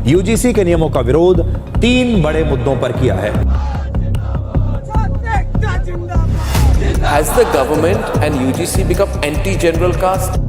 UGC के नियमों का विरोध 3 बड़े मुद्दों पर किया है। Has the government and UGC become anti-general caste?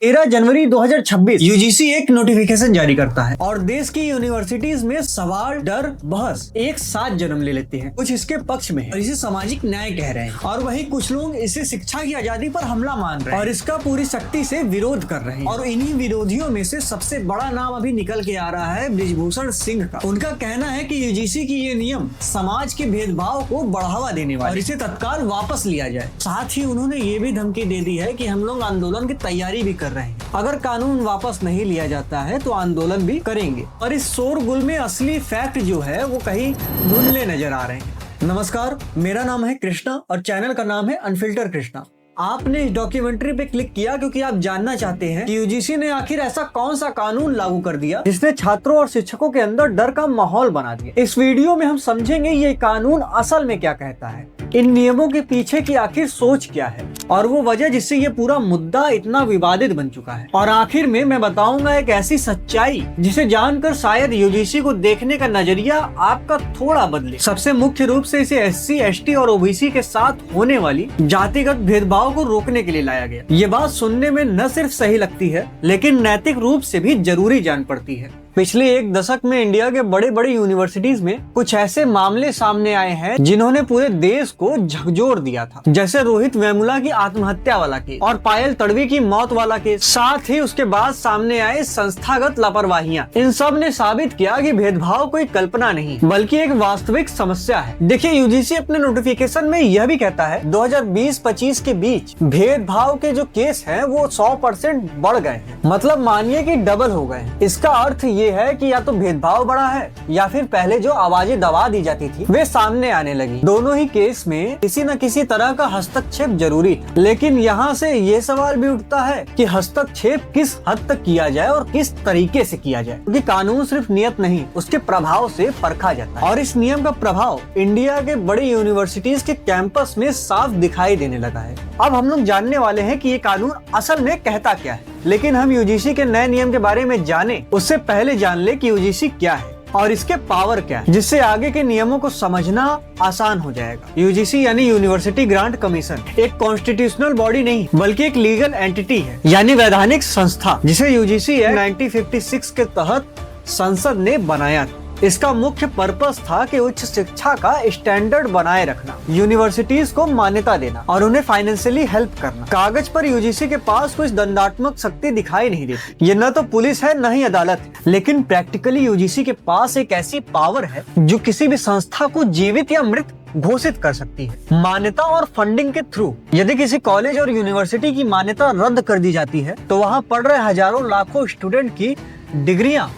13 January 2026 UGC एक नोटिफिकेशन जारी करता है और देश की यूनिवर्सिटीज में सवाल, डर, बहस एक साथ जन्म ले लेते हैं। कुछ इसके पक्ष में है और इसे सामाजिक न्याय कह रहे हैं, और वहीं कुछ लोग इसे शिक्षा की आजादी पर हमला मान रहे हैं और इसका पूरी शक्ति से विरोध कर रहे हैं। और इन्हीं विरोधियों में से सबसे बड़ा नाम अभी निकल के आ रहा है बृजभूषण सिंह का। उनका कहना है कि यूजीसी की ये नियम समाज के भेदभाव को बढ़ावा देने वाले और इसे तत्काल वापस लिया जाए। साथ ही उन्होंने ये भी धमकी दे दी है कि हम लोग आंदोलन की तैयारी भी कर रहे हैं। अगर कानून वापस नहीं लिया जाता है तो आंदोलन भी करेंगे। और इस शोरगुल में असली फैक्ट जो है वो कहीं धुंधले नजर आ रहे हैं। नमस्कार, मेरा नाम है कृष्णा और चैनल का नाम है अनफिल्टर कृष्णा। आपने इस डॉक्यूमेंट्री पे क्लिक किया क्योंकि आप जानना चाहते हैं कि यूजीसी ने आखिर ऐसा कौन सा कानून लागू कर दिया जिसने छात्रों और शिक्षकों के अंदर डर का माहौल बना दिया। इस वीडियो में हम समझेंगे ये कानून असल में क्या कहता है, इन नियमों के पीछे की आखिर सोच क्या है और वो वजह जिससे ये पूरा मुद्दा इतना विवादित बन चुका है। और आखिर में मैं बताऊंगा एक ऐसी सच्चाई जिसे जानकर शायद यूजीसी को देखने का नजरिया आपका थोड़ा बदले। सबसे मुख्य रूप से इसे एससी, एसटी और ओबीसी के साथ होने वाली जातिगत भेदभाव को रोकने के लिए लाया गया। ये बात सुनने में न सिर्फ सही लगती है लेकिन नैतिक रूप से भी जरूरी जान पड़ती है। पिछले एक दशक में इंडिया के बड़े बड़े यूनिवर्सिटीज में कुछ ऐसे मामले सामने आए हैं जिन्होंने पूरे देश को झकझोर दिया था, जैसे रोहित वेमुला की आत्महत्या वाला केस और पायल तड़वी की मौत वाला केस। साथ ही उसके बाद सामने आए संस्थागत लापरवाहियां। इन सब ने साबित किया कि भेदभाव कोई कल्पना नहीं बल्कि एक वास्तविक समस्या है। देखिए, यूजीसी अपने नोटिफिकेशन में यह भी कहता है 2020-25 के बीच भेदभाव के जो केस है वो 100% बढ़ गए हैं। मतलब मानिए कि डबल हो गए। इसका अर्थ ये है कि या तो भेदभाव बढ़ा है या फिर पहले जो आवाजें दबा दी जाती थी वे सामने आने लगी। दोनों ही केस में किसी न किसी तरह का हस्तक्षेप जरूरी है। लेकिन यहाँ से ये सवाल भी उठता है कि हस्तक्षेप किस हद तक किया जाए और किस तरीके से किया जाए, क्योंकि कानून सिर्फ नियत नहीं उसके प्रभाव से परखा जाता है। और इस नियम का प्रभाव इंडिया के बड़ी यूनिवर्सिटीज के कैंपस में साफ दिखाई देने लगा है। अब हम लोग जानने वाले हैं कि ये कानून असल में कहता क्या है। लेकिन हम यूजीसी के नए नियम के बारे में जाने उससे पहले जान ले कि यूजीसी क्या है और इसके पावर क्या है, जिससे आगे के नियमों को समझना आसान हो जाएगा। यूजीसी यानी यूनिवर्सिटी ग्रांट कमीशन एक कॉन्स्टिट्यूशनल बॉडी नहीं बल्कि एक लीगल एंटिटी है, यानी वैधानिक संस्था, जिसे यूजीसी एक्ट 1956 के तहत संसद ने बनाया था। इसका मुख्य पर्पस था कि उच्च शिक्षा का स्टैंडर्ड बनाए रखना, यूनिवर्सिटीज को मान्यता देना और उन्हें फाइनेंशियली हेल्प करना। कागज पर यूजीसी के पास कुछ दंडात्मक शक्ति दिखाई नहीं देती, ये न तो पुलिस है न ही अदालत है, लेकिन प्रैक्टिकली यूजीसी के पास एक ऐसी पावर है जो किसी भी संस्था को जीवित या मृत घोषित कर सकती है मान्यता और फंडिंग के थ्रू। यदि किसी कॉलेज और यूनिवर्सिटी की मान्यता रद्द कर दी जाती है तो वहाँ पढ़ रहे हजारों लाखों स्टूडेंट की डिग्रियां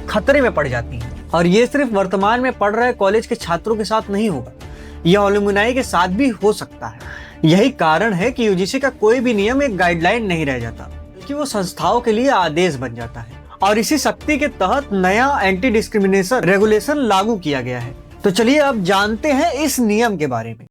खतरे में पड़ जाती हैं। और ये सिर्फ वर्तमान में पढ़ रहे कॉलेज के छात्रों के साथ नहीं होगा, यह एलुमनाई के साथ भी हो सकता है। यही कारण है कि यूजीसी का कोई भी नियम एक गाइडलाइन नहीं रह जाता बल्कि वो संस्थाओं के लिए आदेश बन जाता है। और इसी शक्ति के तहत नया एंटी डिस्क्रिमिनेशन रेगुलेशन लागू किया गया है। तो चलिए अब जानते हैं इस नियम के बारे में।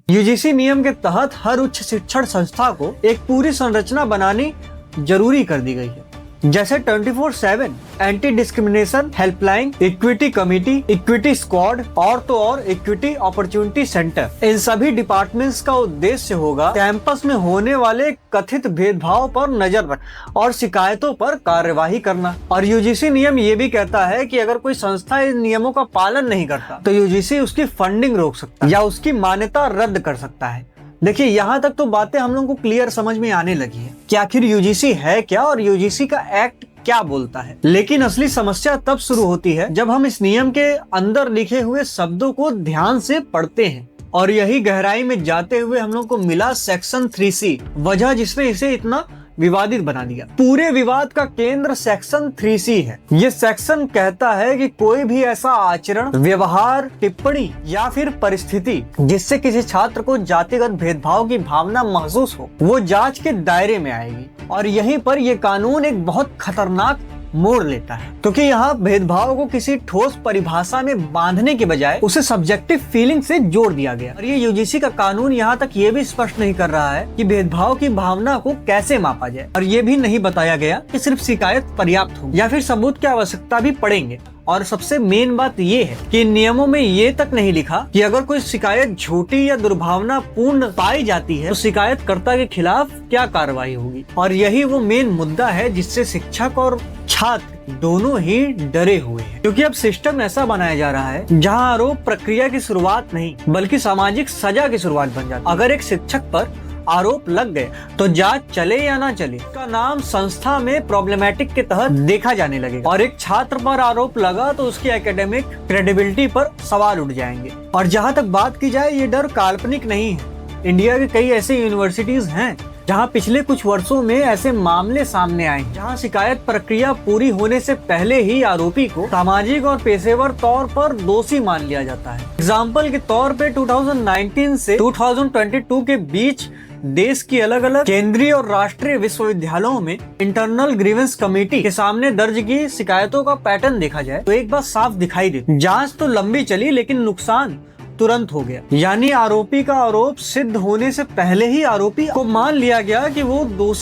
यूजीसी नियम के तहत हर उच्च शिक्षण संस्था को एक पूरी संरचना बनानी जरूरी कर दी गई है, जैसे 24/7 anti discrimination helpline, equity committee, equity squad और तो और इक्विटी अपॉर्चुनिटी सेंटर। इन सभी डिपार्टमेंट्स का उद्देश्य होगा कैंपस में होने वाले कथित भेदभाव पर नजर रखना और शिकायतों पर कार्यवाही करना। और यूजीसी नियम ये भी कहता है कि अगर कोई संस्था इन नियमों का पालन नहीं करता तो यूजीसी उसकी फंडिंग रोक सकता है या उसकी मान्यता रद्द कर सकता है। देखिए, यहाँ तक तो बातें हम लोगों को क्लियर समझ में आने लगी है कि आखिर यूजीसी है क्या और यूजीसी का एक्ट क्या बोलता है। लेकिन असली समस्या तब शुरू होती है जब हम इस नियम के अंदर लिखे हुए शब्दों को ध्यान से पढ़ते हैं। और यही गहराई में जाते हुए हम लोग को मिला सेक्शन 3C, वजह जिसने इसे इतना विवादित बना दिया। पूरे विवाद का केंद्र सेक्शन 3C है। ये सेक्शन कहता है कि कोई भी ऐसा आचरण, व्यवहार, टिप्पणी या फिर परिस्थिति जिससे किसी छात्र को जातिगत भेदभाव की भावना महसूस हो वो जांच के दायरे में आएगी। और यहीं पर यह कानून एक बहुत खतरनाक मोड़ लेता है, क्योंकि यहाँ भेदभाव को किसी ठोस परिभाषा में बांधने के बजाय उसे सब्जेक्टिव फीलिंग से जोड़ दिया गया। और ये यूजीसी का कानून यहाँ तक ये भी स्पष्ट नहीं कर रहा है कि भेदभाव की भावना को कैसे मापा जाए, और ये भी नहीं बताया गया कि सिर्फ शिकायत पर्याप्त हो या फिर सबूत की आवश्यकता भी पड़ेंगे। और सबसे मेन बात ये है कि नियमों में ये तक नहीं लिखा कि अगर कोई शिकायत झूठी या दुर्भावनापूर्ण पाई जाती है तो शिकायतकर्ता के खिलाफ क्या कार्रवाई होगी। और यही वो मेन मुद्दा है जिससे शिक्षक और छात्र दोनों ही डरे हुए हैं, क्योंकि अब सिस्टम ऐसा बनाया जा रहा है जहां आरोप प्रक्रिया की शुरुआत नहीं बल्कि सामाजिक सजा की शुरुआत बन जाती है। अगर एक शिक्षक पर आरोप लग गए तो जांच चले या ना चले, उसका नाम संस्था में प्रॉब्लमैटिक के तहत देखा जाने लगेगा। और एक छात्र पर आरोप लगा तो उसकी एकेडमिक क्रेडिबिलिटी पर सवाल उठ जाएंगे। और जहां तक बात की जाए, ये डर काल्पनिक नहीं है। इंडिया के कई ऐसे यूनिवर्सिटीज हैं जहां पिछले कुछ वर्षों में ऐसे मामले सामने आए जहां शिकायत प्रक्रिया पूरी होने से पहले ही आरोपी को सामाजिक और पेशेवर तौर पर दोषी मान लिया जाता है। एग्जाम्पल के तौर पे 2019 से 2022 के बीच देश की अलग अलग केंद्रीय और राष्ट्रीय विश्वविद्यालयों में इंटरनल ग्रीवेंस कमेटी के सामने दर्ज की शिकायतों का पैटर्न देखा जाए तो एक बात साफ दिखाई देती, जांच तो लंबी चली लेकिन नुकसान तुरंत हो गया। यानी आरोपी का आरोप सिद्ध होने से पहले ही आरोपी को मान लिया गया कि वो दोषी